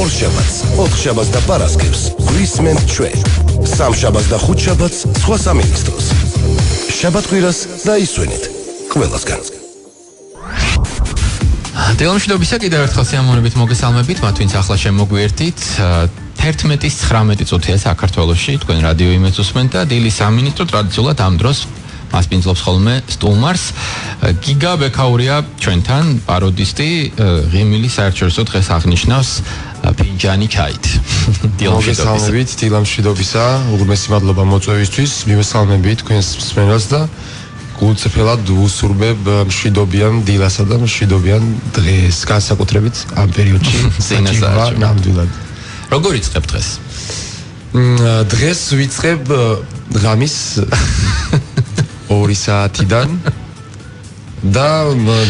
ორ შაბათს, 4 შაბათს და პარასკევს გვისმენთ ჩვენ. სამ შაბათს და 5 შაბათს სხვა სამინისტროს. შაბათ-კვირას დაისვენეთ ყველასგან. დელომშვიდობისა კიდევ ერთხელ სიამოვნებით მოგესალმებით, მათ ვინც ახლა შემოგვიერთით. 11:19 წუთია საქართველოში, თქვენ რადიო იმედს უსმენთ და დილის სამინისტრო ტრადიციულად ამ დროს მასპინძლობს ხოლმე სტუმარს. გიგა ბექაურია ჩვენთან, პაროდისტი, ღიმილი საერთაშორისო დღეს აღნიშნავს ფინჯანი ჩაით. მოგესალმებით, დილამშვიდობისა, უღრმესი მადლობა მოწვევისთვის, მივესალმებით თქვენს მსმენელს და გულწრფელად ვუსურვებ მშვიდობიან დილასა და მშვიდობიან დღეს, განსაკუთრებით ამ პერიოდში საჭიროა ნამდვილად. როგორ იწყებ დღეს? დღეს ვიწყებ ღამის 2 საათიდან და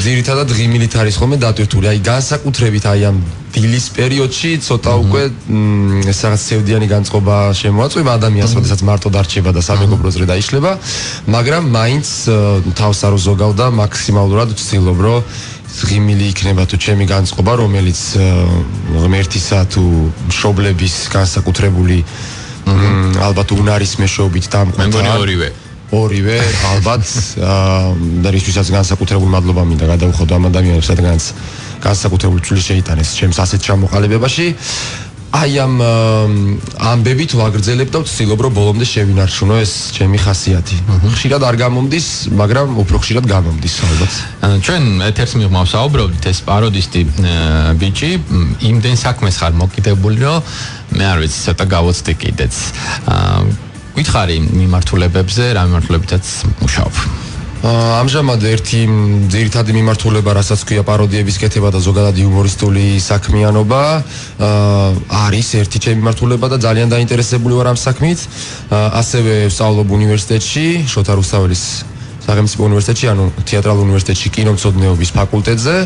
ძირითადად ღიმილით არის ხოლმე დატვირთული. აი განსაკუთრებით აი ამ დილის პერიოდში ცოტა უკვე ეს რაღაც სევდიანი განწყობა შემოაწვევა ადამიანს, როდესაც მარტო დარჩება და სამეგობროზე დაიშლება, მაგრამ მაინც თავს არ უზოგავ და მაქსიმალურად ვცდილობ, რომ ღიმილი იქნება თუ ჩემი განწყობა, რომელიც ღმერთისა თუ მშობლების განსაკუთრებული ალბათ უნარის მეშვეობით დამკვეთრა. ორივე ალბათ და რისთვისაც განსაკუთრებული მადლობა მინდა გადავუხოთ ამ ადამიანებს, რადგანაც განსაკუთრებული წვლილი შეიტანეს ჩემს ასეთ ჩამოყალიბებაში. აი ამ ამბებით ვაგრძელებ და ვცდილობ, რომ ბოლომდე შევინარჩუნო ეს ჩემი ხასიათი. ხშირად არ გამომდის, მაგრამ უფრო ხშირად გამომდის ალბათ. ჩვენ ეთერს მიღმა ვსაუბრობთ, ეს პაროდისტი ბიჭი იმდენ საქმეს ხარ მოკიდებული, რომ მე არ ვიცი, ცოტა გავოცდი კიდეც. გითხარი მიმართულებებზე, რა მიმართულებითაც მუშაობ? ამჟამად ერთი ძირითადი მიმართულება, რასაც ქვია პაროდიების კეთება და ზოგადად იუმორისტული საქმიანობა, არის ერთი ჩემი მიმართულება და ძალიან დაინტერესებული ვარ ამ საქმით. ასევე ვსწავლობ უნივერსიტეტში, შოთა რუსთაველის სახელმწიფო უნივერსიტეტში, ანუ თეატრალურ უნივერსიტეტში კინომცოდნეობის ფაკულტეტზე,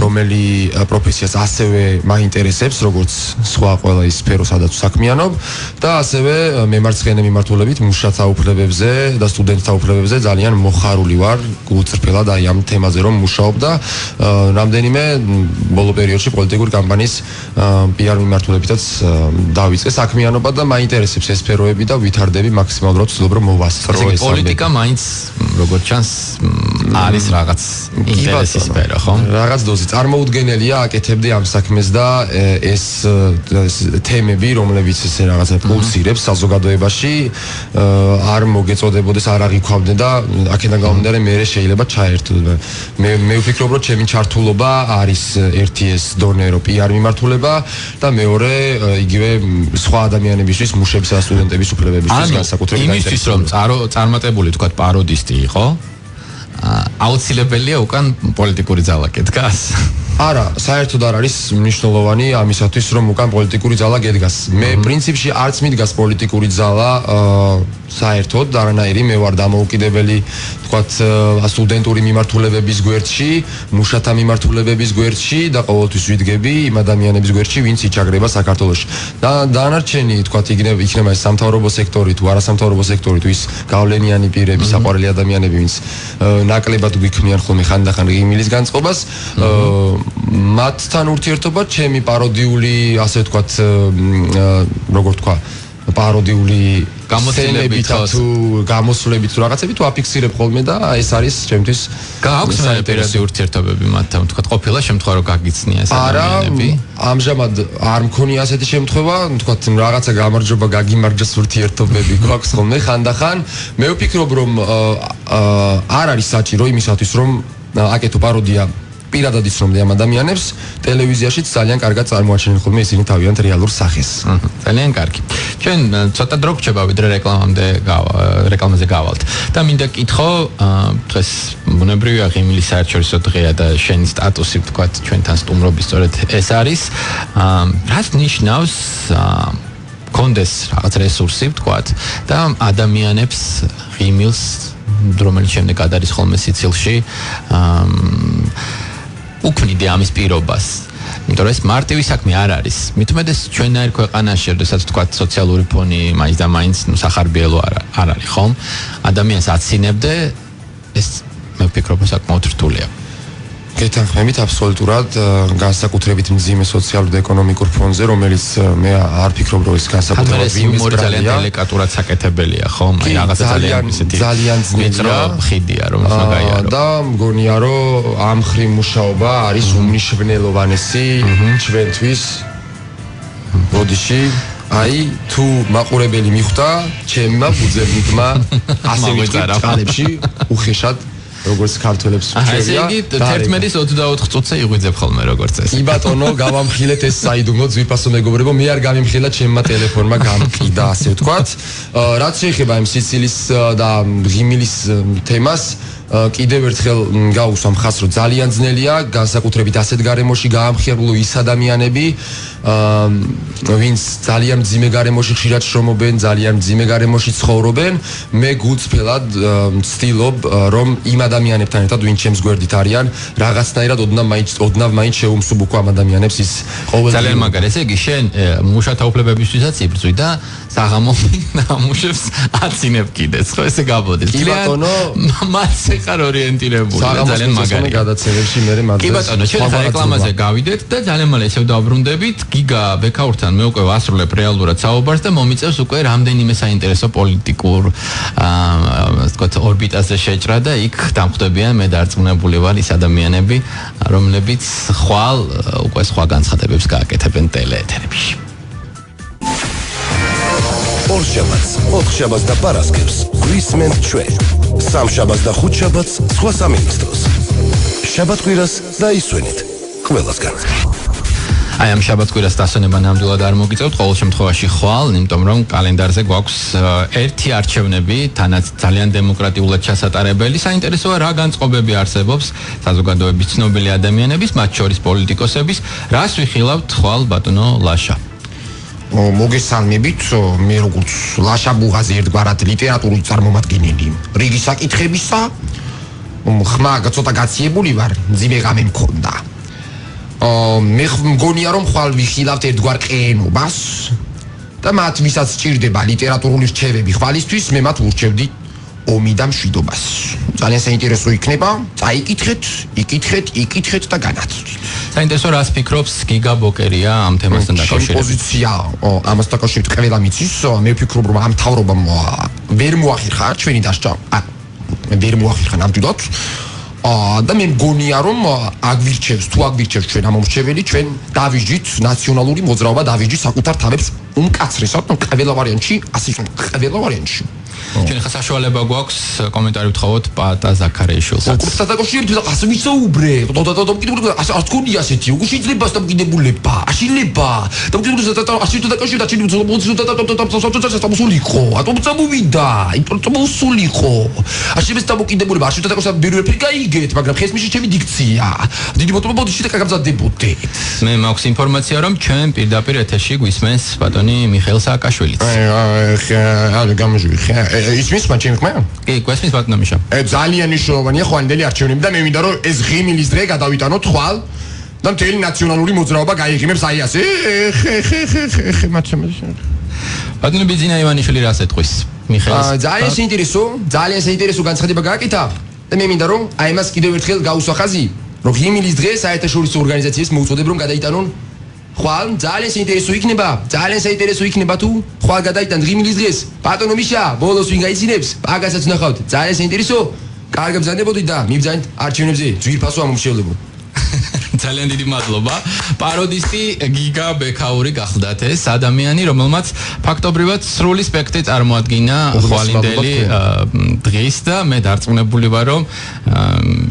რომელი პროფესიას ასევე მაინტერესებს, როგორც სხვა ყველა ის სფერო, სადაც საქმიანობ და ასევე მემარცხენე მიმართულებით მუშათა უფლებებზე და სტუდენტთა უფლებებზე ძალიან მოხარული ვარ, გულწრფელად აი ამ თემაზე რომ მუშაობ და რამდენიმე ბოლო პერიოდში პოლიტიკური კამპანიის PR მიმართულებითაც დავიწყე საქმიანობა და მაინტერესებს ეს სფეროები და ვითარდები მაქსიმალურად ვცდილობ რომ მოვასწრო ეს პოლიტიკა მაინც როგორც ჩანს არის რაღაც ინტერესის სფერო, ხო? რაღაც დოზი წარმოუდგენელია, აკეთებდი ამ საქმეს და ეს თემები, რომლებიც ესე რაღაცა პულსირებს საზოგადოებაში, არ მოგეწოდებოდეს, არ აღიქვამდნენ და აქედან გამომდინარე მე შეიძლება ჩაერთო. მე ვფიქრობ, რომ ჩემი ჩართულობა არის ერთი ეს დონე, რომ PR მიმართულება და მეორე იგივე სხვა ადამიანებისთვის, მუშებისა და სტუდენტების უფლებებისთვის განსაკუთრებით იმისთვის რომ წარმატებული თქვა პაროდისტი იყო, აუცილებელია უკან პოლიტიკური ძალა კედგას? არა, საერთოდ არ არის მნიშვნელოვანი ამისათვის, რომ უკან პოლიტიკური ძალა გედგას. მე პრინციპში არც მიდგას პოლიტიკური ძალა საერთოდ, არანაირი, მე ვარ დამოუკიდებელი, თქვათ, სტუდენტური მიმართულებების გვერდში, მუშათა მიმართულებების გვერდში და ყოველთვის ვიდგები იმ ადამიანების გვერდში, ვინც იჩაგრება საქართველოში. და დანარჩენი, თქვათ, იქნება ეს სამთავრობო სექტორი თუ არასამთავრობო სექტორი თუ ის გავლენიანი პირები, საყვარელი ადამიანები, ვინც ნაკლებად გვიქმნიან ხოლმე ხანდახან ღიმილის განწყობას, მათთან ურთიერთობა ჩემი პაროდიული, ასე ვთქვათ, როგორ თქვა, პაროდიული გამოცდილებით თუ გამოსვლებით თუ რაღაცებით ვაფიქსირებ ხოლმე და ეს არის ჩემთვის გააქვს მეპირადი ურთიერთობები მათთან, ვთქვათ, ყოფილა შემთხვევა რომ გაგიცნია ეს ადამიანები? ამჟამად არ მქონია ასეთი შემთხვევა, ვთქვათ, რაღაცა გამარჯობა გაგიმარჯოს ურთიერთობები გვაქვს ხოლმე ხანდახან. მე ვფიქრობ, რომ არ არის საჭირო იმისათვის, რომ აკეთო პაროდია პირადად იცნობდი ამ ადამიანებს, ტელევიზიაშიც ძალიან კარგად წარმოაჩენენ ხოლმე ისინი თავიანთ რეალურ სახეს. ძალიან კარგი. ჩვენ ცოტა დრო გრჩება ვიდრე რეკლამაზე გავალთ. და მინდა კითხო, დღეს ბუნებრივია ღიმილის საერთაშორისო დღეა და შენი სტატუსი ვთქვათ ჩვენთან სტუმრობის სწორედ ეს არის. რაც ნიშნავს კონდეს რაღაც რესურსი ვთქვათ და ადამიანებს ღიმილს, რომელიც შემდეგ გადადის ხოლმე სიცილში, უქმნიდი ამის პირობას. იმიტომ რომ ეს მარტივი საქმე არ არის. მithumedes ჩვენაირ ქვეყანაში, როდესაც თქვა სოციალური ფონი მაინც და მაინც სახარბიელო არ არის, ხომ? ადამიანს აცინებდე ეს მე ვფიქრობ, საკმაოდ რთულია. გეთანხმებით აბსოლუტურად განსაკუთრებით მძიმე სოციალურ და ეკონომიკურ ფონზე, რომელიც მე არ ფიქრობ, რომ ეს განსაკუთრებით ჰუმორი ძალიან დელიკატურად საკეთებელია, ხო? აი რაღაცა ძალიან ძნელია ხიდია, რომ ის მაგაიარო. და მგონია, რომ ამ ხრი მუშაობა არის უმნიშვნელოვანესი ჩვენთვის. ბოდიში აი თუ მაყურებელი მიხვდა ჩემმა ბუძებმა ასე ვიწყარ ყალებში უხეშად როგორც ქართველებს შეგვიძლია. ასე იგი 11:24 წუთზე იღვიძებ ხოლმე როგორც ეს. კი ბატონო, გავამხილეთ ეს საიდუმლო ძვირფასო მეგობრებო, მე არ გამიმხილა ჩემმა ტელეფონმა გამყიდა, ასე ვთქვათ. რაც შეეხება იმ სიცილის და ღიმილის თემას, კიდევ ერთხელ გავუსვა მხარს, რომ ძალიან ძნელია, განსაკუთრებით ასეთ გარემოში გაამხიარულო ის ადამიანები, ვინც ძალიან მძიმე გარემოში ხშირად შრომობენ, ძალიან მძიმე გარემოში ცხოვრობენ. მე გულწრფელად ვცდილობ, რომ იმ ადამიანებთან ერთად, ვინც ჩემს გვერდით არიან, რაღაცნაირად ოდნავ მაინც შევუმსუბუქო ამ ადამიანებს ის ყოველდღიურად. ძალიან მაგარი, ესე იგი შენ მუშათა უფლებებისთვისაც იბრძვი და საღამოები ნამუშევს აცინებ კიდეც, ხო ესე გაბოდეს. კი ბატონო, მას ხარ ორიენტირებული და ძალიან მაგარი. გადაცემებში მე მანდ. კი ბატონო, ჩვენ რეკლამაზე გავიდეთ და ძალიან მალე ესე დავბრუნდებით. გიგა ბექაურთან მე უკვე ვასრულებ რეალურად საუბარს და მომიწევს უკვე რამდენიმე საინტერესო პოლიტიკურ ასე ვთქვათ ორბიტაზე შეჭრა და იქ დამხვდებიან მე დარწმუნებული ვარ ის ადამიანები, რომლებიც ხვალ უკვე სხვა განცხადებებს გააკეთებენ ტელეეთერებში. ორშაბათს, ოთხშაბათს და პარასკევს გვისმენთ ჩვენ. სამშაბათს და ხუთშაბათს სხვა სამინისტროს. შაბათკვირას დაისვენეთ ყველასგან. აი ამ შაბათკვირას დასვენება ნამდვილად არ მოგიწევთ ყოველ შემთხვევაში ხვალ, იმიტომ რომ კალენდარზე გვაქვს ერთი არჩევნები, თანაც ძალიან დემოკრატიულად ჩასატარებელი. საინტერესოა რა განწყობები არსებობს საზოგადოების ცნობილი ადამიანების, მათ შორის პოლიტიკოსების, რას ვიხილავთ ხვალ ბატონო ლაშა. მოგესალმებით, მე როგორც ლაშა ბუღაზი ერთგვარად ლიტერატურული წარმომადგენელი რიგი საკითხებისა, ხმა ცოტა გაციებული ვარ, ძიმე ღამე მქონდა. მე მგონია რომ ხვალ ვიხილავთ ერთგვარ ყენობას და მათ ვისაც სჭირდება ლიტერატურული რჩევები ხვალისთვის, მე მათ ვურჩევდი ომი და მშვიდობას. ძალიან საინტერესო იქნება, წაიკითხეთ, იკითხეთ და განაცდით. საინტერესო რას ფიქრობს გიგა ბოკერია ამ თემასთან დაკავშირებით? პოზიცია ამას დაკავშირებით ყველა მიცის, მე ვფიქრობ რომ ამ თავრობამ ვერ მოახერხა ჩვენი დასჯა. ვერ მოახერხა ნამდვილად. და მე მგონია რომ აგვირჩევს ჩვენ ამ მომრჩეველი, ჩვენ დავიჯით ნაციონალური მოძრაობა, დავიჯით საკუთარ თავებს უმკაცრესად ყველა ვარიანტში, ასე ყველა ვარიანტში. ჩვენ ხა საშუალება გვაქვს კომენტარი ვთხოვოთ პატა ზაქარეიშვილს. კონკრეტულად დაკავშირებით ასე ვიცაუბრე. არ თქონია ასეთი, უკვე შეიძლება დამოკიდებულება, აშილება. დამოკიდებულება ასე დაკავშირებით შემოსულიყო. ატომწამოვიდა, იმპორტომოსულიყო. აშილების დამოკიდებულება, ასე დაკავშირებით ბევრი რაფერი გაიგეთ, მაგრამ ხესმიში ჩემი დიქცია. დიდი მოთხოვნა შეიძლება გამზადებოდე. მე მაქვს ინფორმაცია რომ ჩვენ პირდაპირ ეთერში გვისმენს ბატონი მიხეილ სააკაშვილიც. ისმის მაჩენ ხმა? კი, გვესმის ბატონო მიშა. ძალიან მნიშვნელოვანია ხვალინდელი არჩევნები და მე მინდა რომ ეს ღიმილის დღე გადავიტანოთ ხვალ და მთელი ნაციონალური მოძრაობა გაიღიმებს აი ასე. ბატონო ბიძინა ივანიშვილი რას ეთქვის? მიხეილს. ძალიან საინტერესო განცხადება გააკეთა და მე მინდა რომ აი მას კიდევ ერთხელ გაუსვა ხაზი, რომ ღიმილის დღე საერთაშორისო ორგანიზაციებს მოუწოდებ რომ გადაიტანონ ხვალ ძალიან საინტერესო იქნება თუ ხვალ გადაიტან ღიმილის დღეს. ბატონო მიშა, ბოლოს ვინ გაიცინებს? პაგასაც ვნახავთ. ძალიან საინტერესო. კარგად ბრძანებოდით და მიბრძანეთ არჩევნებზე ძვირფასო ამომრჩევლებო. ძალიან დიდი მადლობა. პაროდისტი გიგა ბექაური გახლდათ ეს ადამიანი, რომელმაც ფაქტობრივად სრული სპექტრი წარმოადგინა ხვალინდელი დღის და მე დარწმუნებული ვარ, რომ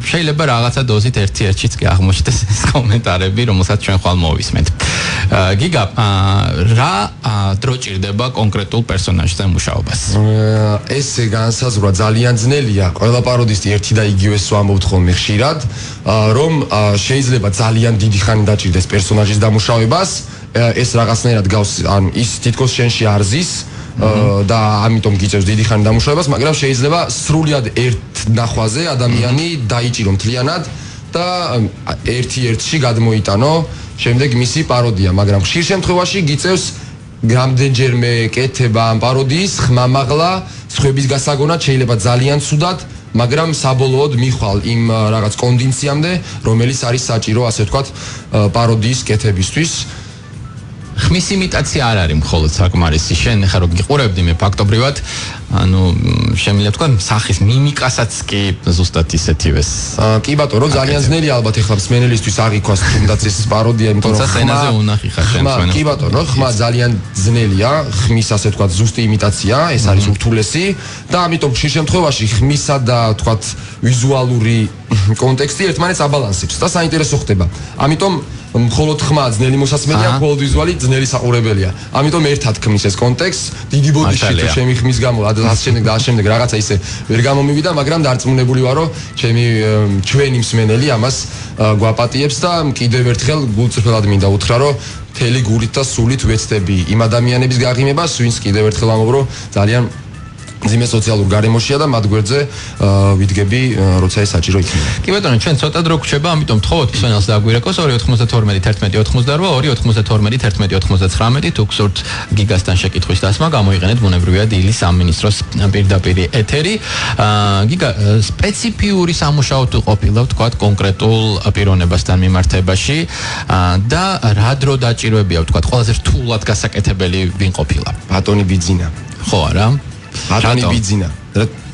შეიძლება რაღაცა დოზით ერთ-ერთშიც კი აღმოჩნდეს ეს კომენტარები, რომელსაც ჩვენ ხვალ მოვისმენთ. გიგა, რა დრო ჭირდება კონკრეტულ პერსონაჟზე მუშაობას? ესე განსაზღვრა ძალიან ძნელია. ყველა პაროდისტი ერთი და იგივეს ვამბობთ ხოლმე ხშირად, რომ შეიძლება ძალიან დიდი ხანი დაჭირდეს პერსონაჟის დამუშავებას, ეს რაღაცნაირად გავს, ანუ ის თითქოს შენში არ ზის და ამიტომ გიწევს დიდი ხანი დამუშავებას, მაგრამ შეიძლება სრულად ერთ ნახვაზე ადამიანი დაიჭირო მთლიანად და ერთ-ერთში გადმოიტანო შემდეგ მისი პაროდია, მაგრამ ხშირ შემთხვევაში გიწევს რამდენჯერმე კეთება ამ პაროდიის, ხმამაღლა, სხვების გასაგონად შეიძლება ძალიან ცუდად მაგრამ საბოლოოდ მიხვალ იმ რაღაც კონდიციამდე, რომელიც არის საჭირო, ასე ვთქვათ, პაროდიის კეთებისთვის. ხმის იმიტაცია არ არის მხოლოდ საკმარისი. შენ ხა რო გიყურებდი მე ფაქტობრივად, ანუ შემიძლია თქვა სახის მიმიკასაც კი ზუსტად ისეთივეს. კი ბატონო, ძალიან ძნელი ალბათ ეხლა მსმენელისთვის აღიქვას თუნდაც ეს პაროდია, იმიტომ რომ სცენაზე უნახი ხარ შენ მსმენელს. კი ბატონო, ხმა ძალიან ძნელია, ხმის ასე ვთქვათ ზუსტი იმიტაცია, ეს არის ურთულესი და ამიტომ ხშირ შემთხვევაში ხმისა და ვთქვათ ვიზუალური კონტექსტი ერთმანეთს აბალანსებს და საინტერესო ხდება. ამიტომ მხოლოდ ხმა ძნელი მოსასმენია, მხოლოდ ვიზუალი ძნელი საყურებელია. ამიტომ ერთად ქმნის ეს კონტექსტს, დიდი ბოდიში თუ ჩემი ხმის გამო შემდეგ რაღაცა ისე ვერ გამომივიდა, მაგრამ დარწმუნებული ვარო, ჩვენი მსმენელი ამას გვაპატიებს და კიდევ ერთხელ გულწრფელად მინდა უთხრა, რომ მთელი გულით და სულით ვეცდები იმ ადამიანების გაღიმებას, ვინც კიდევ ერთხელ ამბობ, რომ ძალიან ძიმე სოციალურ გარემოშია და მათ გვერდზე ვიდგები, როცა ეს საჭირო იქნება. კი ბატონო, ჩვენ ცოტა დრო გრჩება, ამიტომ თხოვოთ მსმენელს დაგვირეკოს 292 11 88 292 11 99 თუ გსურთ გიგასთან შეკითხვის დასმა, გამოიყენეთ ბუნებრივია დილის სამინისტროს პირდაპირი ეთერი. გიგა სპეციფიური სამუშაო თუ ყოფილა, ვთქვათ, კონკრეტულ პიროვნებასთან მიმართებაში და რა დრო დაჭირვებია, ვთქვათ, ყველაზე რთულად გასაკეთებელი ვინ ყოფილა? ბატონი ბიძინა. ხო არა? ბატონი ბიძინა.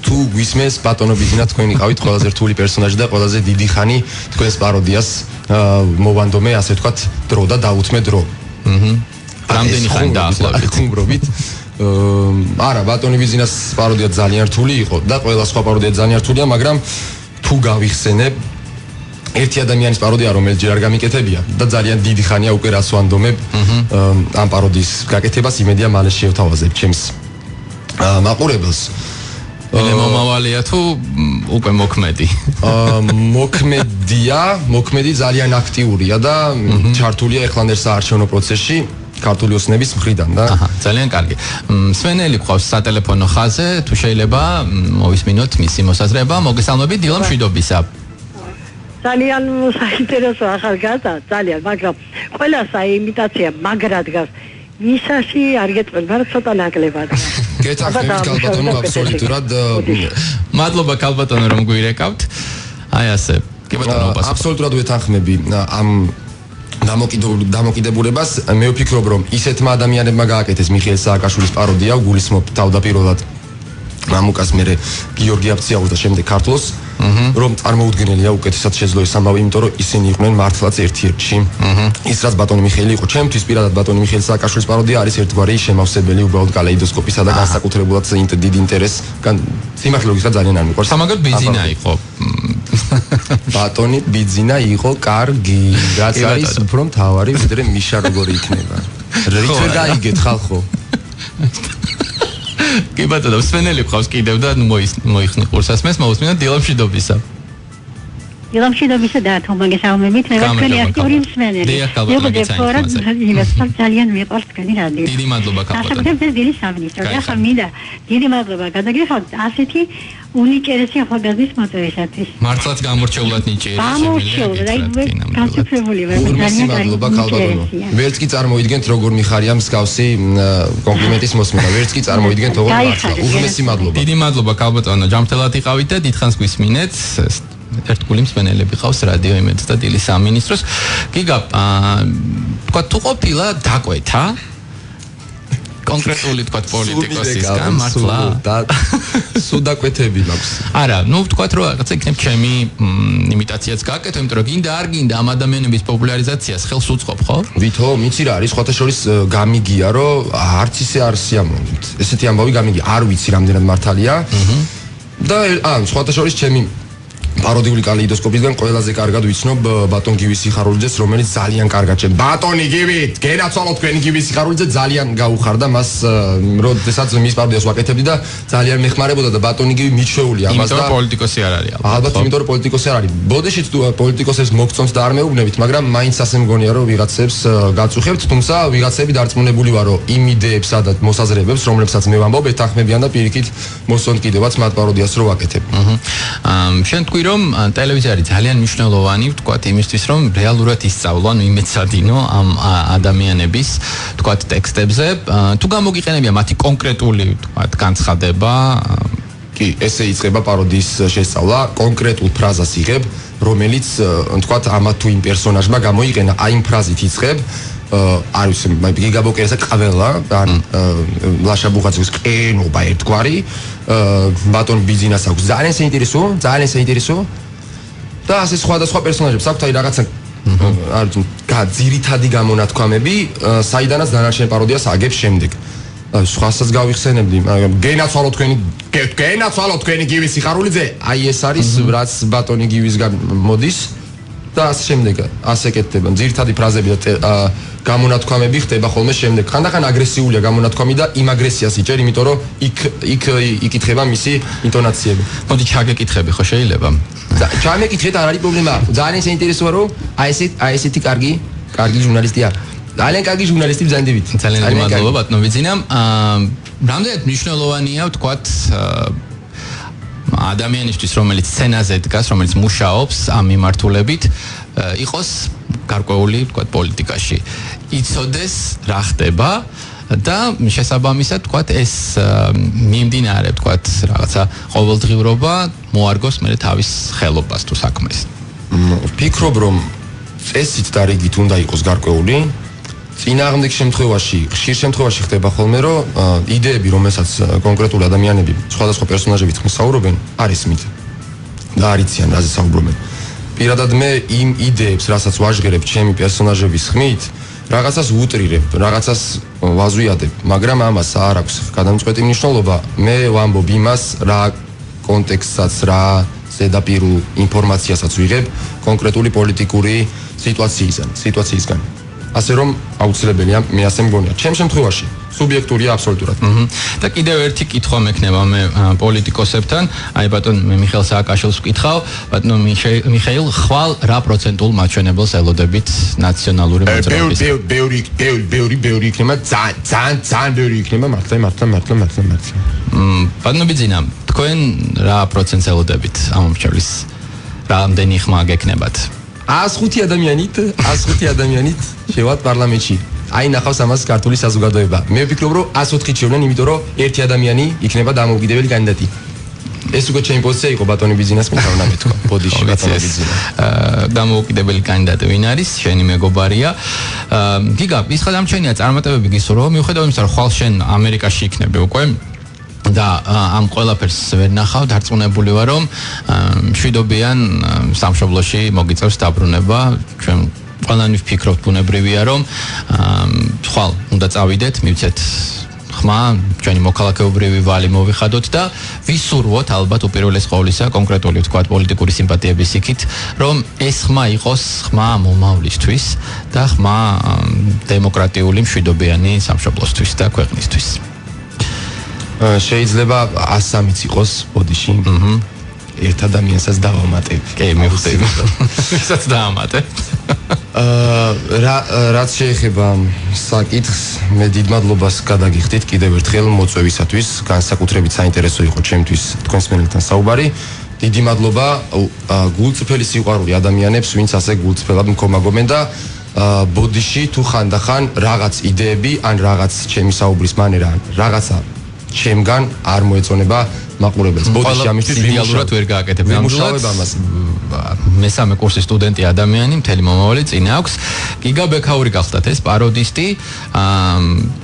თუ გვისმენს ბატონო ბიძინა, თქვენ იყავით ყველაზე რთული პერსონაჟი და ყველაზე დიდი ხანი თქვენს პაროდიას მოვანდომე, ასე ვთქვათ, დრო და დაუთმე დრო. რამდენი ხანი დაახლოებით? ხუმრობით. არა, ბატონი ბიძინას პაროდია ძალიან რთული იყო და ყველა სხვა პაროდია ძალიან რთულია, მაგრამ თუ გავიხსენებ ერთი ადამიანის პაროდია, რომელიც ჯერ არ გამიკეთებია და ძალიან დიდი ხანია უკვე რას ვანდომებ ამ პაროდიის გაკეთებას, იმედია მალე შევთავაზებ ჩემს მაყურებელს. მომავალია თუ უკვე მოქმედი? მოქმედი ძალიან აქტიურია და ჩართულია ეხლანდერ საარჩევნო პროცესში ქართული ოცნების მხრიდან და ძალიან კარგი. მსმენელი გვყავს სატელეფონო ხაზზე, თუ შეიძლება მოვისმინოთ მისი მოსაზრება. მოგესალმებით, დილა მშვიდობისა. ძალიან საინტერესო ახალგაზრდა, ძალიან, მაგრამ ყველა საიმიტაცია მაგრად გას. ვისაში არ გეტყვი, მაგრამ ცოტა ნაკლებად. გეთანხმებით კალბატონო, აბსოლუტურად. მადლობა კალბატონო, რომ გვირეკავთ. აი ასე. კი ბატონო, აბსოლუტურად ვეთანხმები ამ დამოკიდებულებას. მე ვფიქრობ, რომ ისეთმა ადამიანებმა გააკეთეს მიხეილ სააკაშვილის პაროდია, გულისხმობ თავდაპირველად მამუკას მერე გიორგი აფციაუს და შემდეგ ქართლოს, რომ წარმოუდგენელია უკეთესად შეძლო ეს ამბავი, იმიტომ რომ ისინი იყვნენ მართლაც ერთ-ერთში. ის რაც ბატონი მიხეილი იყო, ჩემთვის პირადად ბატონი მიხეილ სააკაშვილის პაროდია არის ერთგვარი შემავსებელი უბრალოდ კალეიდოსკოპისა და განსაკუთრებულად დიდი ინტერესს. სიმართლე გითხრათ ძალიან არ მიყვარს. სამაგოდ ბიძინა იყო. ბატონი ბიძინა იყო კარგი, რაც არის უფრო მთავარი, ვიდრე მიშა როგორი იქნება. რით ვერ გაიგეთ ხალხო? კი ბატონო, მსმენელი ყავს კიდევ და მოიხსნი ყურსასმენს, მოусმინოთ დილა მშვიდობისა. დილა მშვიდობისა და თუ მოგესალმებით, მე ვარ აქტიური მსმენელი. ძალიან მიყვარს თქვენი რადიო. დიდი მადლობა კაპიტანი. გასაგებია დილის სამინისტრო. ახლა მინდა დიდი მადლობა გადაგიხადოთ ასეთი უნიკერესი ახალგაზრდის მოწვევისათვის. მართლაც გამორჩეულად ნიჭიერი შემიძლია. გასუფრებული ვარ, ძალიან მადლობა კალბატონო. ვერც კი წარმოიდგენთ როგორ მიხარია მსგავსი კომპლიმენტის მოსმენა. ვერც კი წარმოიდგენთ როგორ მართლა. უღმესი მადლობა. დიდი მადლობა კალბატონო, ჯანმრთელად იყავით და დიდხანს გვისმინეთ. ერთგული მსმენელები ყავს რადიო იმედს და დილის სამინისტროს. გიგა, თქვა თუ ყოფილა დაკვეთა კონკრეტული თქვა პოლიტიკოსისგან მართლა სულ დაკვეთები მაქვს. არა, ნუ ვთქვათ რომ რაღაცა იქნებ ჩემი იმიტაციაც გააკეთო, იმიტომ რომ გინდა არ გინდა ამ ადამიანების პოპულარიზაციას ხელს უწყობ, ხო? ვითო, მიცი რა არის, სხვათა შორის გამიგია, რომ არც ისე არ სიამოვნებთ. ესეთი ამბავი გამიგია, არ ვიცი რამდენად მართალია. და სხვათა შორის ჩემი პაროდიული კალეიდოსკოპისგან ყველაზე კარგად ვიცნობ ბატონ გივის სიხარულიძეს, რომელიც ძალიან კარგად ჩემ ბატონი გივით, გენაცვალოთ თქვენი გივის სიხარულიძე ძალიან გაუხარდა მას, როდესაც მის პაროდიას ვაკეთებდი და ძალიან მეხმარებოდა და ბატონი გივი მიჩვეული ამას და იმიტომ პოლიტიკოსი არ არის ალბათ იმიტომ რომ პოლიტიკოსი არ არის. ბოდიშიც თუ პოლიტიკოსებს მოგწონთ და არ მეუბნებით, მაგრამ მაინც ასე მგონია რომ ვიღაცებს გაწუხებთ, თუმცა ვიღაცები დარწმუნებული ვარ რომ იმ იდეებსა და მოსაზრებებს, რომლებსაც მე ვამბობ, ეთანხმებიან და პირიქით მოსწონთ კიდევაც მათ პაროდიას რო ვაკეთებ. შენ თქვი რომ ტელევიზია არის ძალიან მნიშვნელოვანი, ვთქვათ, იმისთვის რომ რეალურად ისწავლო, ანუ იმეცადინო ამ ადამიანების, ვთქვათ, ტექსტებზე. თუ გამოგიყენებია მათი კონკრეტული, ვთქვათ, განცხადება, კი, ესე იწყება პაროდიის შესწავლა, კონკრეტულ ფრაზას იღებ, რომელიც თქვათ ამა თუ იმ პერსონაჟმა გამოიყენა, აი იმ ფრაზით იწყებ, არ ვიცი, გიგაბოკერესა ყველა, ან ლაშა ბუღაძის ყენობა ერთგვარი, ბატონ ბიძინას აქვს ძალიან საინტერესო და ასე სხვადასხვა პერსონაჟებს აქვს, აი რაღაცა არ ვიცი, ძირითადი გამონათქვამები, საიდანაც დანარჩენ პაროდიას აგებს შემდეგ. სხვასაც გავიხსენებდი, მაგრამ გენაცვალოთ თქვენი გივის სიხარულიძე, აი ეს არის რაც ბატონი გივისგან მოდის და ასე შემდეგ, ასე კეთდება. ძირითადი ფრაზები და გამონათქვამები ხდება ხოლმე შემდეგ. ხანდახან აგრესიულია გამონათქვამი და იმ აგრესიას იჭერ, იმიტომ რომ იქ იკითხება მისი ინტონაციები. მოდი ჩაგეკითხები ხო შეიძლება? ჩამეკითხეთ, არ არის პრობლემა. ძალიან საინტერესოა რომ აი ესეთი კარგი ჟურნალისტია. ძალიან კარგი ჟურნალისტი ბრძანდებით. ძალიან მადლობა ბატონო ბიძინამ. რამდენად მნიშვნელოვანია ვთქვათ ადამიანისთვის, რომელიც სცენაზე დგას, რომელიც მუშაობს ამ მიმართულებით, იყოს გარკვეული ვთქვათ პოლიტიკაში. იცოდეს რა ხდება და შესაბამისად ვთქვათ ეს მიმდინარე ვთქვათ რაღაცა ყოველდღიურობა მოარგოს მე თავის ხელობას თუ საქმეს. ვფიქრობ რომ წესით და რიგით უნდა იყოს გარკვეული. წინააღმდეგ შემთხვევაში, ხშირ შემთხვევაში ხდება ხოლმე, რომ იდეები, რომელსაც კონკრეტული ადამიანები, სხვადასხვა პერსონაჟები თქმისაუბრობენ, არ ისმით და არ იციან, რაზე საუბრობენ. პირადად მე იმ იდეებს, რასაც ვაჟღერებ ჩემი პერსონაჟების ხმით, რაღაცას ვუტრირებ, რაღაცას ვაზვიადებ, მაგრამ ამას არ აქვს გადამწყვეტი მნიშვნელობა. მე ვამბობ იმას, რა კონტექსტსაც, რა ზედაპირულ ინფორმაციასაც ვიღებ კონკრეტული პოლიტიკური სიტუაციისგან. ასე რომ აუცილებელია, მე ასე მგონია. ჩემ შემთხვევაში სუბიექტურია აბსოლუტურად. და კიდევ ერთი კითხვა მექნება მე პოლიტიკოსებთან, აი ბატონ მე მიხეილ სააკაშვილს ვკითხავ, ბატონო მიხეილ, ხვალ რა პროცენტულ მაჩვენებელს ელოდებით ნაციონალური მოძრაობის? ბევრი იქნება, ძალიან ბევრი იქნება, მართლა. ბატონო ბიძინა, თქვენ რა პროცენტს ელოდებით ამ მომრჩევლის? რამდენი ხმა გექნებათ? 105 ადამიანით შევალთ პარლამენტში. აი ნახავს ამას ქართული საზოგადოება. მე ვფიქრობ რომ 104 შევლენ, იმიტომ რომ ერთი ადამიანი იქნება დამოუკიდებელი კანდიდატი. ეს უკვე ჩემი პოზიცია იყო ბატონი ბიძინას მითხავნა მეთქვა. ბოდიში ბატონი ბიძინა. დამოუკიდებელი კანდიდატი ვინ არის? შენი მეგობარია. გიგა, ის ხადამჩენია წარმატებები გისურვო, მიუხედავად იმისა, რომ ხვალ შენ ამერიკაში იქნები უკვე და ამ ყველაფერს ვერ ნახავ, დარწმუნებული ვარ, რომ მშვიდობიან სამშობლოში მოგიწევს დაბრუნება. ჩვენ ყველანი ვფიქრობთ, ბუნებრივია, რომ ხვალ უნდა წავიდეთ, მივცეთ ხმა, ჩვენი მოქალაქეობრივი ვალი მოვიხადოთ და ვისურვოთ ალბათ უპირველეს ყოვლისა კონკრეტული ვთქვათ პოლიტიკური სიმპათიების იქით, რომ ეს ხმა იყოს ხმა მომავლისთვის და ხმა დემოკრატიული მშვიდობიანი სამშობლოსთვის და ქვეყნისთვის. შეიძლება 103-იც იყოს ბოდიში. ერთ ადამიანსაც დავამატებ. კი, მივხვდები. ვისაც დაამატე. რაც შეეხება საკითხს, მე დიდ მადლობას გადაგიხდით კიდევ ერთხელ მოწვევისათვის, განსაკუთრებით საინტერესო იყო ჩემთვის თქვენს მენელთან საუბარი. დიდი მადლობა გულწრფელი სიყვარული ადამიანებს, ვინც ასე გულწრფელად მქომაგობენ და ბოდიში თუ ხანდახან რაღაც იდეები ან რაღაც ჩემი საუბრის მანერა, რაღაცა ჩემგან არ მოეწონება მაყურებელს. ბოდიში ამისთვის იდეალურად ვერ გააკეთებ. ვიმუშავებ ამას. მესამე კურსის სტუდენტი ადამიანი, მთელი მომავალი წინ აქვს. გიგა ბექაური გახდათ ეს პაროდისტი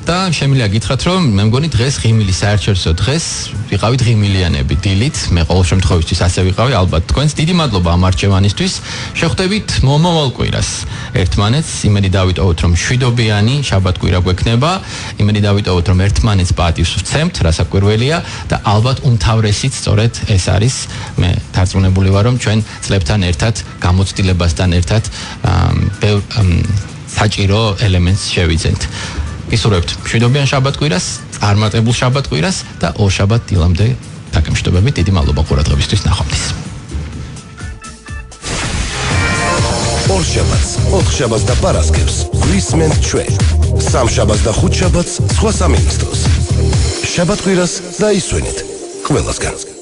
და შემიძლია გითხრათ, რომ მე მგონი დღეს ღიმილი საერთაშორისო დღეს ვიყავით ღიმილიანები დილით. მე ყოველ შემთხვევაში ასე ვიყავი, ალბათ თქვენს დიდი მადლობა ამ არჩევანისთვის. შეხვდებით მომავალ კვირას ერთმანეთს. იმედი დავიტოვოთ, რომ მშვიდობიანი შაბათ-კვირა გვექნება. იმედი დავიტოვოთ, რომ ერთმანეთს პატივს ვცემთ, რასაკვირველია და ალბათ თავრესით სწორედ ეს არის. მე დარწმუნებული ვარ, რომ ჩვენ წლებთან ერთად, გამოცდილებასთან ერთად ბევრ საჭირო ელემენტს შევიძენთ. გისურვებთ მშვიდობიან შაბათ-კვირას, წარმატებულ შაბათ-კვირას და ორშაბათ დილამდე დაგემშვიდობებით. დიდი მადლობა ყურადღებისთვის, ნახვამდის. ორშაბათს, ოთხშაბათს და პარასკევს გვისმენთ ჩვენ. სამშაბათს და ხუთშაბათს სხვა სამინისტროს. შაბათ-კვირას დაისვენეთ ყველასგან.